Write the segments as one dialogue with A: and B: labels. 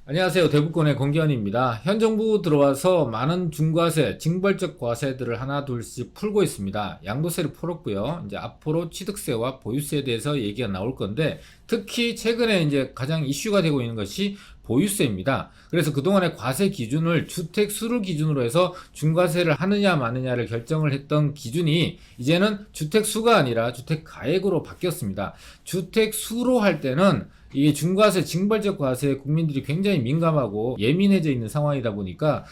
A: 안녕하세요. 대북권의 권기현입니다. 현 정부 들어와서 많은 중과세, 징벌적 과세들을 하나 둘씩 풀고 있습니다. 양도세를 풀었고요. 이제 앞으로 취득세와 보유세에 대해서 얘기가 나올 건데, 특히 최근에 이제 가장 이슈가 되고 있는 것이 보유세입니다. 그래서 그동안의 과세 기준을 주택 수를 기준으로 해서 중과세를 하느냐 마느냐를 결정을 했던 기준이 이제는 주택 수가 아니라 주택 가액으로 바뀌었습니다. 주택 수로 할 때는 이게 중과세, 징벌적 과세에 국민들이 굉장히 민감하고 예민해져 있는 상황이다 보니까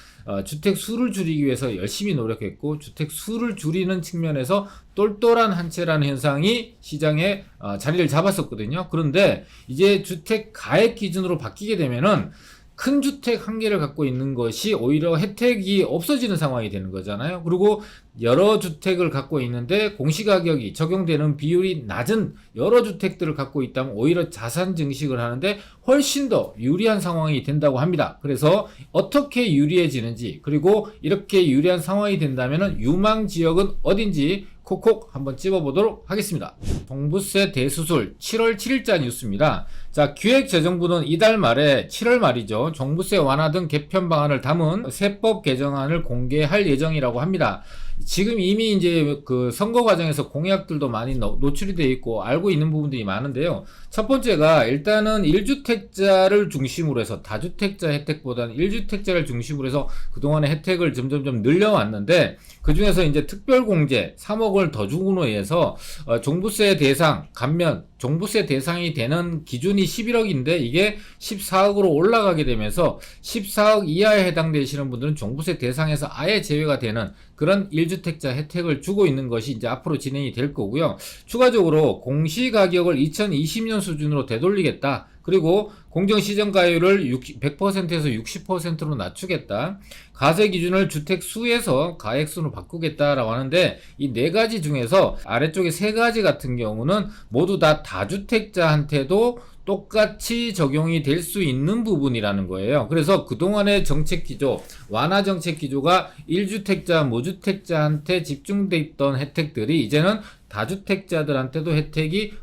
A: 주택 수를 줄이기 위해서 열심히 노력했고, 주택 수를 줄이는 측면에서 똘똘한 한 채라는 현상이 시장에 자리를 잡았었거든요. 그런데 이제 주택 가액 기준으로 바뀌게 되면은 큰 주택 한 개를 갖고 있는 것이 오히려 혜택이 없어지는 상황이 되는 거잖아요. 그리고 여러 주택을 갖고 있는데 공시가격이 적용되는 비율이 낮은 여러 주택들을 갖고 있다면 오히려 자산 증식을 하는데 훨씬 더 유리한 상황이 된다고 합니다. 그래서 어떻게 유리해지는지, 그리고 이렇게 유리한 상황이 된다면 유망 지역은 어딘지 콕콕 한번 찝어보도록 하겠습니다. 종부세 대수술 7월 7일자 뉴스입니다. 자, 기획재정부는 이달 말에 7월 말이죠. 종부세 완화 등 개편 방안을 담은 세법 개정안을 공개할 예정이라고 합니다. 지금 이미 이제 그 선거 과정에서 공약들도 많이 노출이 되어 있고 알고 있는 부분들이 많은데요. 첫 번째가 일단은 1주택자를 중심으로 해서 다주택자 혜택보다는 1주택자를 중심으로 해서 그동안의 혜택을 점점점 늘려왔는데, 그 중에서 이제 특별공제 3억을 더 주고로 해서 종부세 대상 감면, 종부세 대상이 되는 기준이 11억인데 이게 14억으로 올라가게 되면서 14억 이하에 해당되시는 분들은 종부세 대상에서 아예 제외가 되는 그런 1주택자 혜택을 주고 있는 것이 이제 앞으로 진행이 될 거고요. 추가적으로 공시가격을 2020년 수준으로 되돌리겠다. 그리고 공정시정가율을 100%에서 60%로 낮추겠다. 과세 기준을 주택 수에서 가액 수로 바꾸겠다라고 하는데, 이 네 가지 중에서 아래쪽에 세 가지 같은 경우는 모두 다 다주택자한테도 똑같이 적용이 될 수 있는 부분이라는 거예요. 그래서 그동안의 정책 기조, 완화 정책 기조가 1주택자, 무주택자한테 집중돼 있던 혜택들이 이제는 다주택자들한테도 혜택이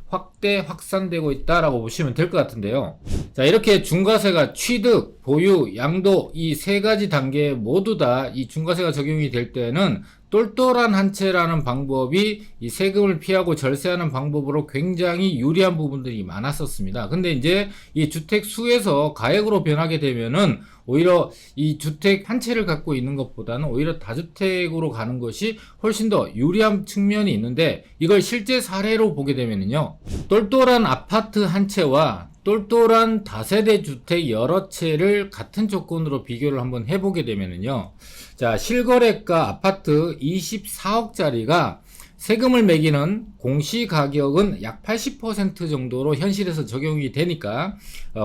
A: 확산되고 있다라고 보시면 될 것 같은데요. 자, 이렇게 중과세가 취득, 보유, 양도 이 세 가지 단계 모두 다 이 중과세가 적용이 될 때는 똘똘한 한 채라는 방법이 이 세금을 피하고 절세하는 방법으로 굉장히 유리한 부분들이 많았었습니다. 근데 이제 이 주택 수에서 가액으로 변하게 되면은 오히려 이 주택 한 채를 갖고 있는 것보다는 오히려 다주택으로 가는 것이 훨씬 더 유리한 측면이 있는데, 이걸 실제 사례로 보게 되면은요, 똘똘한 아파트 한 채와 똘똘한 다세대 주택 여러 채를 같은 조건으로 비교를 한번 해보게 되면은요, 자, 실거래가 아파트 24억짜리가 세금을 매기는 공시가격은 약 80% 정도로 현실에서 적용이 되니까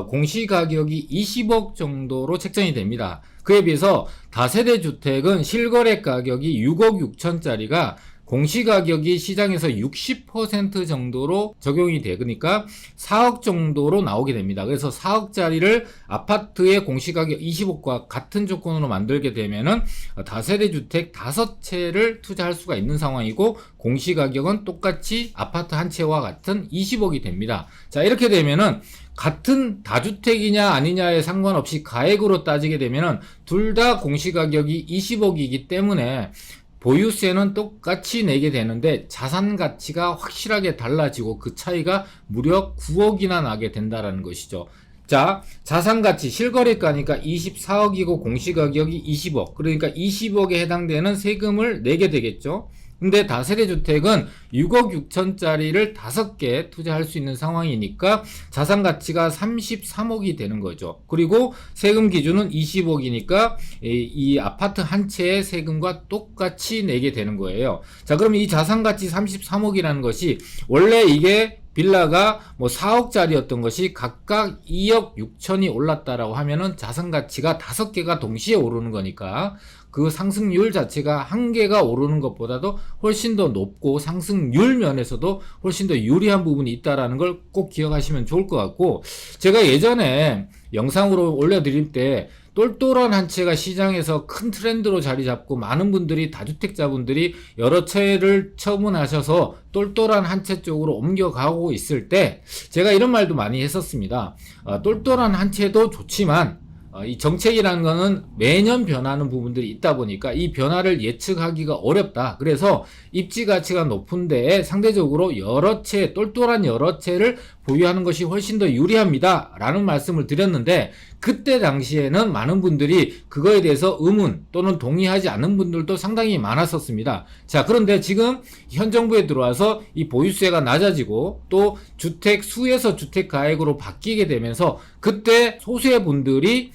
A: 공시가격이 20억 정도로 책정이 됩니다. 그에 비해서 다세대 주택은 실거래 가격이 6억 6천짜리가 공시가격이 시장에서 60% 정도로 적용이 되니까 4억 정도로 나오게 됩니다. 그래서 4억짜리를 아파트의 공시가격 20억과 같은 조건으로 만들게 되면은 다세대 주택 5채를 투자할 수가 있는 상황이고, 공시가격은 똑같이 아파트 한 채와 같은 20억이 됩니다. 자, 이렇게 되면은 같은 다주택이냐 아니냐에 상관없이 가액으로 따지게 되면은 둘 다 공시가격이 20억이기 때문에 보유세는 똑같이 내게 되는데 자산 가치가 확실하게 달라지고 그 차이가 무려 9억이나 나게 된다라는 것이죠. 자, 자산 가치 실거래가니까 24억이고 공시가격이 20억. 그러니까 20억에 해당되는 세금을 내게 되겠죠. 근데 다세대 주택은 6억 6천짜리를 5개 투자할 수 있는 상황이니까 자산 가치가 33억이 되는 거죠. 그리고 세금 기준은 20억이니까 이 아파트 한 채의 세금과 똑같이 내게 되는 거예요. 자, 그럼 이 자산 가치 33억이라는 것이 원래 이게 빌라가 뭐 4억짜리였던 것이 각각 2억 6천이 올랐다라고 하면은 자산 가치가 5개가 동시에 오르는 거니까 그 상승률 자체가 한 개가 오르는 것보다도 훨씬 더 높고 상승률 면에서도 훨씬 더 유리한 부분이 있다라는 걸 꼭 기억하시면 좋을 것 같고, 제가 예전에 영상으로 올려드릴 때 똘똘한 한 채가 시장에서 큰 트렌드로 자리 잡고 많은 분들이 다주택자분들이 여러 채를 처분하셔서 똘똘한 한 채 쪽으로 옮겨가고 있을 때 제가 이런 말도 많이 했었습니다. 똘똘한 한 채도 좋지만 이 정책이라는 거는 매년 변하는 부분들이 있다 보니까 이 변화를 예측하기가 어렵다. 그래서 입지 가치가 높은 데에 상대적으로 여러 채, 똘똘한 여러 채를 보유하는 것이 훨씬 더 유리합니다. 라는 말씀을 드렸는데 그때 당시에는 많은 분들이 그거에 대해서 의문 또는 동의하지 않는 분들도 상당히 많았었습니다. 자, 그런데 지금 현 정부에 들어와서 이 보유세가 낮아지고 또 주택 수에서 주택 가액으로 바뀌게 되면서 그때 소수의 분들이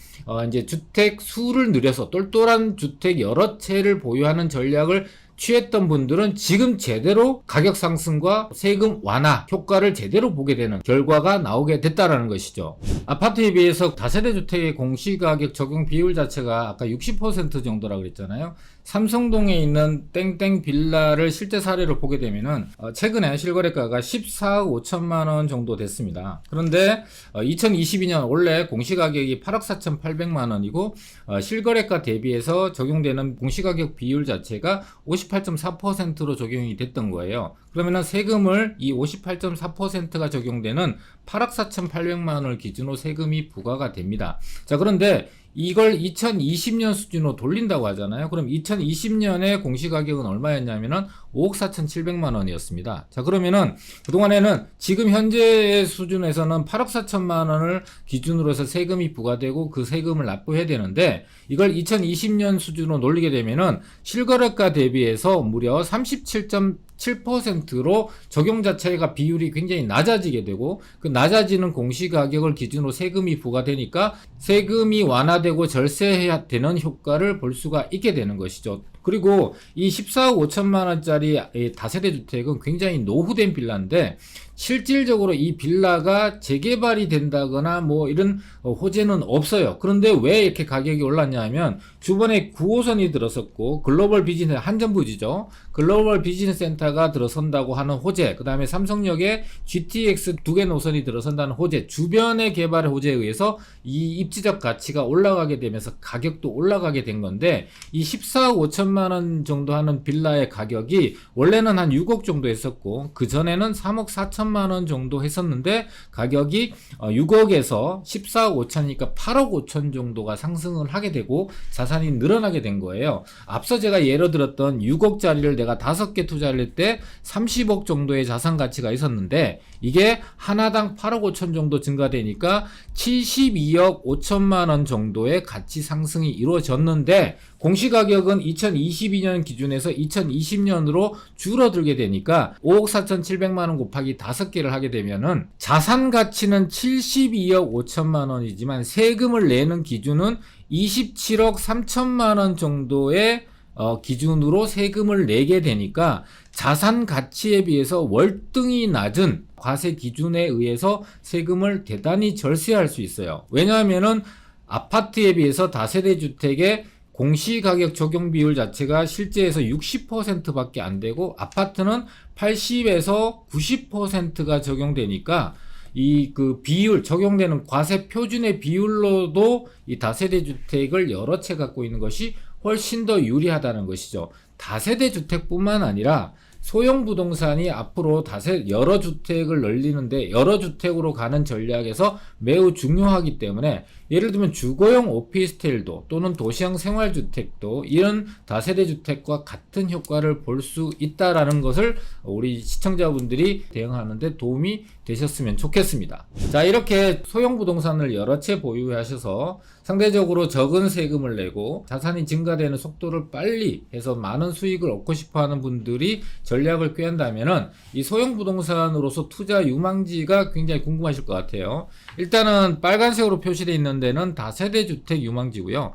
A: 이제 주택 수를 늘려서 똘똘한 주택 여러 채를 보유하는 전략을 취했던 분들은 지금 제대로 가격 상승과 세금 완화 효과를 제대로 보게 되는 결과가 나오게 됐다라는 것이죠. 아파트에 비해서 다세대 주택의 공시가격 적용 비율 자체가 아까 60% 정도라고 그랬잖아요. 삼성동에 있는 땡땡 빌라를 실제 사례를 보게 되면은 최근에 실거래가가 14억 5천만 원 정도 됐습니다. 그런데 2022년 원래 공시가격이 8억 4,800만 원이고 실거래가 대비해서 적용되는 공시가격 비율 자체가 58.4%로 적용이 됐던 거예요. 그러면은 세금을 이 58.4%가 적용되는 8억 4,800만 원을 기준으로 세금이 부과가 됩니다. 자, 그런데 이걸 2020년 수준으로 돌린다고 하잖아요. 그럼 2020년에 공시가격은 얼마였냐면은 5억 4,700만 원이었습니다. 자, 그러면은 그동안에는 지금 현재 수준에서는 8억 4천만 원을 기준으로 해서 세금이 부과되고 그 세금을 납부해야 되는데 이걸 2020년 수준으로 놀리게 되면은 실거래가 대비해서 무려 37.7%로 적용 자체가 비율이 굉장히 낮아지게 되고 그 낮아지는 공시가격을 기준으로 세금이 부과되니까 세금이 완화되고 절세해야 되는 효과를 볼 수가 있게 되는 것이죠. 그리고 이 14억 5천만 원짜리 다세대 주택은 굉장히 노후된 빌라인데 실질적으로 이 빌라가 재개발이 된다거나 뭐 이런 호재는 없어요. 그런데 왜 이렇게 가격이 올랐냐 하면 주변에 9호선이 들어섰고 글로벌 비즈니스 한전부지죠. 글로벌 비즈니스 센터가 들어선다고 하는 호재, 그 다음에 삼성역에 GTX 2개 노선이 들어선다는 호재, 주변의 개발의 호재에 의해서 이 입지적 가치가 올라가게 되면서 가격도 올라가게 된 건데 이 14억 5천만 원 정도 하는 빌라의 가격이 원래는 한 6억 정도 했었고 그 전에는 3억 4천만 원 정도 했었는데 가격이 6억에서 14억 5천이니까 8억 5천 정도가 상승을 하게 되고 자산이 늘어나게 된 거예요. 앞서 제가 예로 들었던 6억짜리를 내가 5개 투자를 할 때 30억 정도의 자산 가치가 있었는데 이게 하나당 8억 5천 정도 증가되니까 72억 5천만 원 정도의 가치 상승이 이루어졌는데 공시가격은 2022년 기준에서 2020년으로 줄어들게 되니까 5억 4,700만 원 곱하기 5개를 하게 되면은 자산 가치는 72억 5천만 원이지만 세금을 내는 기준은 27억 3천만 원 정도의 기준으로 세금을 내게 되니까 자산 가치에 비해서 월등히 낮은 과세 기준에 의해서 세금을 대단히 절세할 수 있어요. 왜냐하면은 아파트에 비해서 다세대 주택의 공시가격 적용 비율 자체가 실제에서 60%밖에 안 되고 아파트는 80에서 90%가 적용되니까 이 그 비율 적용되는 과세 표준의 비율로도 이 다세대 주택을 여러 채 갖고 있는 것이 훨씬 더 유리하다는 것이죠. 다세대 주택뿐만 아니라 소형 부동산이 앞으로 여러 주택을 늘리는데 여러 주택으로 가는 전략에서 매우 중요하기 때문에 예를 들면 주거용 오피스텔도 또는 도시형 생활주택도 이런 다세대 주택과 같은 효과를 볼 수 있다라는 것을 우리 시청자분들이 대응하는데 도움이 되셨으면 좋겠습니다. 자, 이렇게 소형 부동산을 여러 채 보유하셔서 상대적으로 적은 세금을 내고 자산이 증가되는 속도를 빨리 해서 많은 수익을 얻고 싶어하는 분들이 전략을 꾀한다면은 이 소형 부동산으로서 투자 유망지가 굉장히 궁금하실 것 같아요. 일단은 빨간색으로 표시되어 있는 데는 다세대 주택 유망지고요.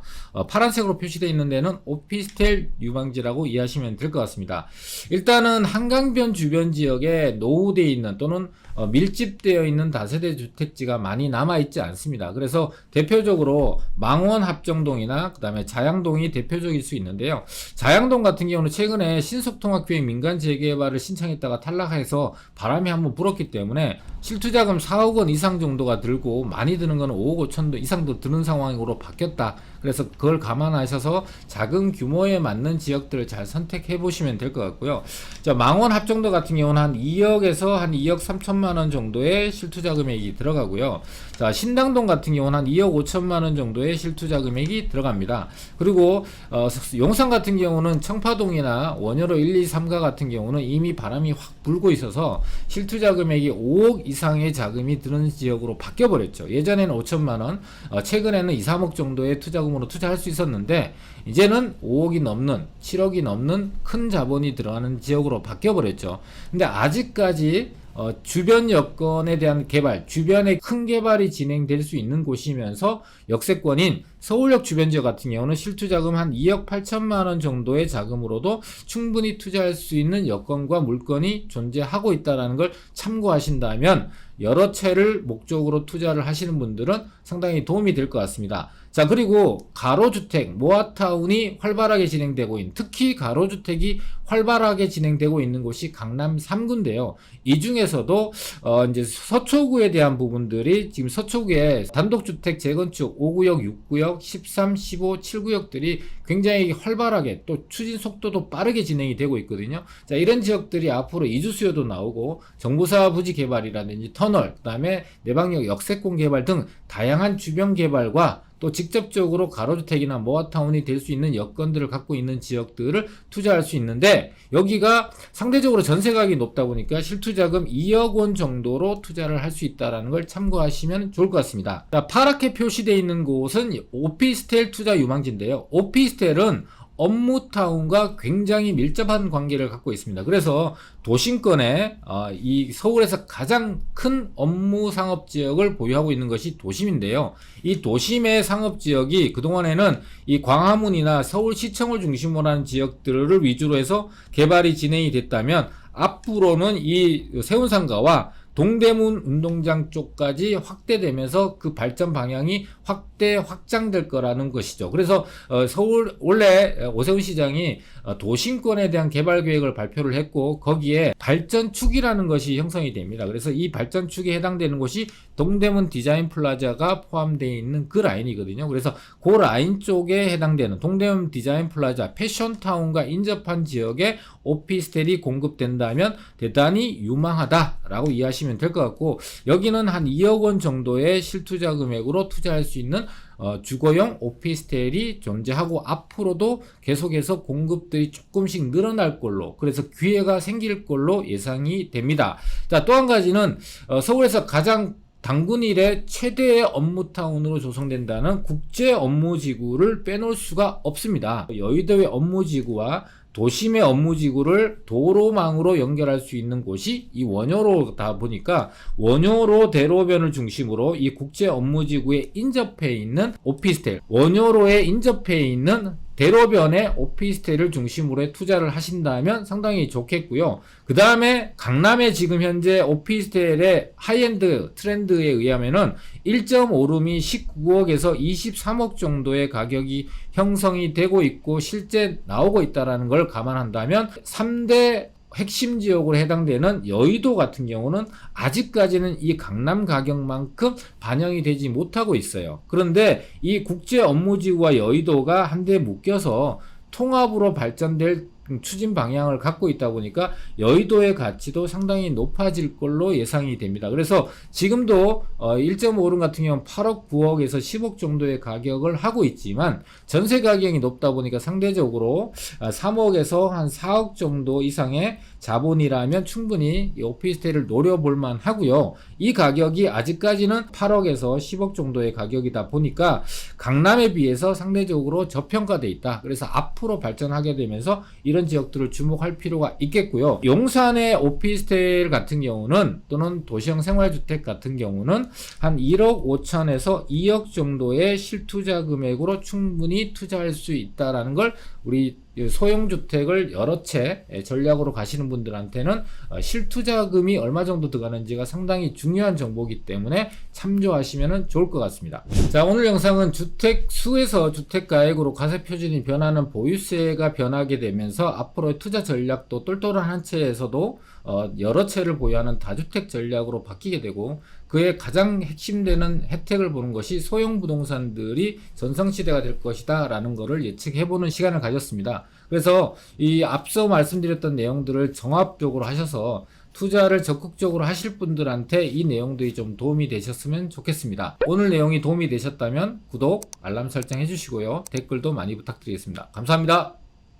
A: 파란색으로 표시되어 있는 데는 오피스텔 유망지라고 이해하시면 될 것 같습니다. 일단은 한강변 주변 지역에 노후되어 있는 또는 밀집되어 있는 다세대 주택지가 많이 남아있지 않습니다. 그래서 대표적으로 망원 합정동이나 그 다음에 자양동이 대표적일 수 있는데요. 자양동 같은 경우는 최근에 신속통합기획 민간 재개발을 신청했다가 탈락해서 바람이 한번 불었기 때문에 실투자금 4억 원 이상 정도가 들고 많이 드는 거는 5억 5천도 이상도 드는 상황으로 바뀌었다. 그래서 그걸 감안하셔서 작은 규모에 맞는 지역들을 잘 선택해 보시면 될 것 같고요. 자, 망원 합정도 같은 경우는 한 2억에서 한 2억 3천만 원 정도의 실투자 금액이 들어가고요. 자, 신당동 같은 경우는 한 2억 5천만 원 정도의 실투자 금액이 들어갑니다. 그리고 용산 같은 경우는 청파동이나 원효로 1, 2, 3가 같은 경우는 이미 바람이 확 불고 있어서 실투자 금액이 5억 이상의 자금이 드는 지역으로 바뀌어 버렸죠. 예전에는 5천만 원, 최근에는 2, 3억 정도의 투자금으로 투자할 수 있었는데 이제는 5억이 넘는 7억이 넘는 큰 자본이 들어가는 지역으로 바뀌어 버렸죠. 근데 아직까지 주변 여건에 대한 개발, 주변에 큰 개발이 진행될 수 있는 곳이면서 역세권인 서울역 주변 지역 같은 경우는 실투자금 한 2억 8천만 원 정도의 자금으로도 충분히 투자할 수 있는 여건과 물건이 존재하고 있다는 걸 참고하신다면 여러 채를 목적으로 투자를 하시는 분들은 상당히 도움이 될 것 같습니다. 자, 그리고 가로주택, 모아타운이 활발하게 진행되고 있는, 특히 가로주택이 활발하게 진행되고 있는 곳이 강남 3구인데요. 이 중에서도 이제 서초구에 대한 부분들이 지금 서초구에 단독주택 재건축 5구역, 6구역, 13, 15, 7구역들이 굉장히 활발하게 또 추진 속도도 빠르게 진행이 되고 있거든요. 자, 이런 지역들이 앞으로 이주 수요도 나오고 정부사 부지 개발이라든지 터널, 그다음에 내방역 역세권 개발 등 다양한 주변 개발과 또 직접적으로 가로주택이나 모아타운이 될 수 있는 여건들을 갖고 있는 지역들을 투자할 수 있는데 여기가 상대적으로 전세가격이 높다 보니까 실투자금 2억 원 정도로 투자를 할 수 있다는 걸 참고하시면 좋을 것 같습니다. 자, 파랗게 표시되어 있는 곳은 오피스텔 투자 유망지인데요. 오피스텔은 업무타운과 굉장히 밀접한 관계를 갖고 있습니다. 그래서 도심권에 이 서울에서 가장 큰 업무 상업지역을 보유하고 있는 것이 도심인데요. 이 도심의 상업지역이 그동안에는 이 광화문이나 서울시청을 중심으로 하는 지역들을 위주로 해서 개발이 진행이 됐다면 앞으로는 이 세운상가와 동대문 운동장 쪽까지 확대되면서 그 발전 방향이 확장될 거라는 것이죠. 그래서 서울 원래 오세훈 시장이 도심권에 대한 개발 계획을 발표를 했고 거기에 발전축이라는 것이 형성이 됩니다. 그래서 이 발전축에 해당되는 곳이 동대문 디자인 플라자가 포함되어 있는 그 라인이거든요. 그래서 그 라인 쪽에 해당되는 동대문 디자인 플라자 패션타운과 인접한 지역에 오피스텔이 공급된다면 대단히 유망하다라고 이해하시면 될 것 같고 여기는 한 2억 원 정도의 실투자 금액으로 투자할 수 있는 주거용 오피스텔이 존재하고 앞으로도 계속해서 공급들이 조금씩 늘어날 걸로 그래서 기회가 생길 걸로 예상이 됩니다. 자, 또 한 가지는 서울에서 가장 단군 이래 최대의 업무타운으로 조성된다는 국제 업무지구를 빼놓을 수가 없습니다. 여의도의 업무지구와 도심의 업무지구를 도로망으로 연결할 수 있는 곳이 이 원효로다 보니까 원효로 대로변을 중심으로 이 국제 업무지구에 인접해 있는 오피스텔, 원효로에 인접해 있는 대로변의 오피스텔을 중심으로 해 투자를 하신다면 상당히 좋겠고요. 그 다음에 강남의 지금 현재 오피스텔의 하이엔드 트렌드에 의하면은 1.5룸이 19억에서 23억 정도의 가격이 형성이 되고 있고 실제 나오고 있다는 걸 감안한다면 3대 핵심 지역으로 해당되는 여의도 같은 경우는 아직까지는 이 강남 가격만큼 반영이 되지 못하고 있어요. 그런데 이 국제 업무지구와 여의도가 한데 묶여서 통합으로 발전될 추진 방향을 갖고 있다 보니까 여의도의 가치도 상당히 높아질 걸로 예상이 됩니다. 그래서 지금도 1.5룸 같은 경우는 8억, 9억에서 10억 정도의 가격을 하고 있지만 전세 가격이 높다 보니까 상대적으로 3억에서 한 4억 정도 이상의 자본이라면 충분히 이 오피스텔을 노려볼 만 하고요. 이 가격이 아직까지는 8억에서 10억 정도의 가격이다 보니까 강남에 비해서 상대적으로 저평가돼 있다. 그래서 앞으로 발전하게 되면서 이런 지역들을 주목할 필요가 있겠고요. 용산의 오피스텔 같은 경우는 또는 도시형 생활주택 같은 경우는 한 1억 5천에서 2억 정도의 실투자 금액으로 충분히 투자할 수 있다라는 걸 우리 소형주택을 여러 채 전략으로 가시는 분들한테는 실투자금이 얼마 정도 들어가는지가 상당히 중요한 정보이기 때문에 참조하시면 좋을 것 같습니다. 자, 오늘 영상은 주택수에서 주택가액으로 과세표준이 변하는 보유세가 변하게 되면서 앞으로 투자 전략도 똘똘한 한 채에서도 여러 채를 보유하는 다주택 전략으로 바뀌게 되고, 그의 가장 핵심되는 혜택을 보는 것이 소형 부동산들이 전성시대가 될 것이다 라는 것을 예측해보는 시간을 가졌습니다. 그래서 이 앞서 말씀드렸던 내용들을 종합적으로 하셔서 투자를 적극적으로 하실 분들한테 이 내용들이 좀 도움이 되셨으면 좋겠습니다. 오늘 내용이 도움이 되셨다면 구독, 알람 설정 해주시고요. 댓글도 많이 부탁드리겠습니다. 감사합니다.